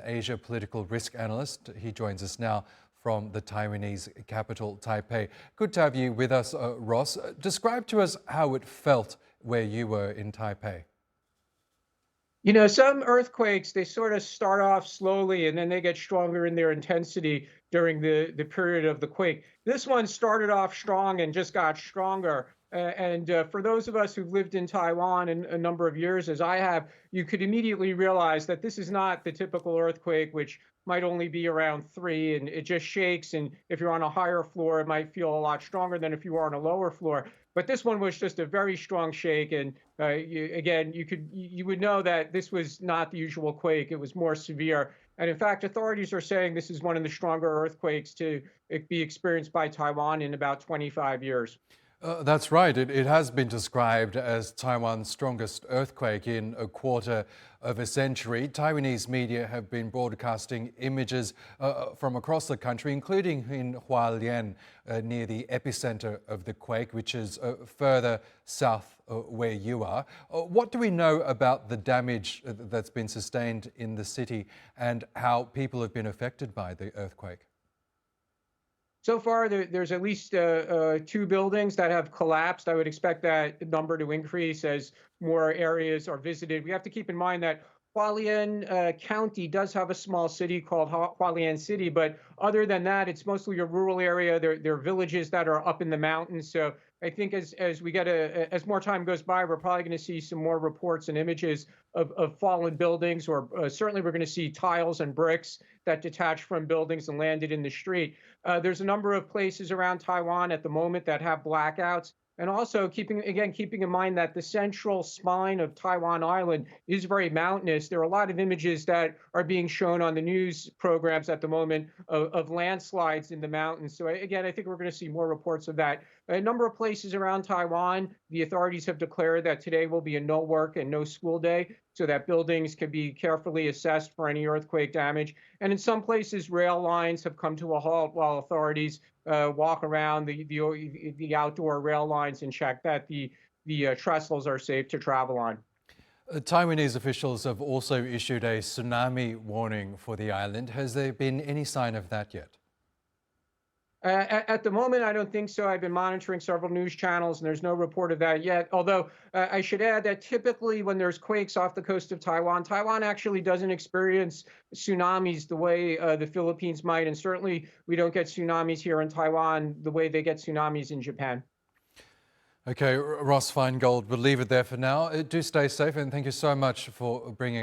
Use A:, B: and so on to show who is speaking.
A: Asia political risk analyst. He joins us now from the Taiwanese capital, Taipei. Good to have you with us, Ross. Describe to us how it felt where you were in Taipei.
B: You know, some earthquakes, they sort of start off slowly and then they get stronger in their intensity during the period of the quake. This one started off strong and just got stronger. For those of us who've lived in Taiwan in a number of years, as I have, you could immediately realize that this is not the typical earthquake, which might only be around 3, and it just shakes. And if you're on a higher floor, it might feel a lot stronger than if you were on a lower floor. But this one was just a very strong shake, and you would know that this was not the usual quake. It was more severe, and in fact, authorities are saying this is one of the stronger earthquakes to be experienced by Taiwan in about 25 years.
A: That's right. It has been described as Taiwan's strongest earthquake in a quarter of a century. Taiwanese media have been broadcasting images from across the country, including in Hualien, near the epicenter of the quake, which is further south where you are. What do we know about the damage that's been sustained in the city and how people have been affected by the earthquake?
B: So far, there's at least 2 buildings that have collapsed. I would expect that number to increase as more areas are visited. We have to keep in mind that Hualien County does have a small city called Hualien City, but other than that, it's mostly a rural area. There are villages that are up in the mountains. So I think as more time goes by, we're probably going to see some more reports and images of fallen buildings, or certainly we're going to see tiles and bricks that detached from buildings and landed in the street. There's a number of places around Taiwan at the moment that have blackouts. And also keeping in mind that the central spine of Taiwan Island is very mountainous. There are a lot of images that are being shown on the news programs at the moment of landslides in the mountains. So again, I think we're going to see more reports of that. A number of places around Taiwan, the authorities have declared that today will be a no work and no school day, so that buildings can be carefully assessed for any earthquake damage. And in some places, rail lines have come to a halt while authorities walk around the outdoor rail lines and check that the trestles are safe to travel on.
A: Taiwanese officials have also issued a tsunami warning for the island. Has there been any sign of that yet?
B: At the moment, I don't think so. I've been monitoring several news channels, and there's no report of that yet. Although I should add that typically when there's quakes off the coast of Taiwan, Taiwan actually doesn't experience tsunamis the way the Philippines might. And certainly we don't get tsunamis here in Taiwan the way they get tsunamis in Japan.
A: Okay, Ross Feingold, we'll leave it there for now. Do stay safe, and thank you so much for bringing us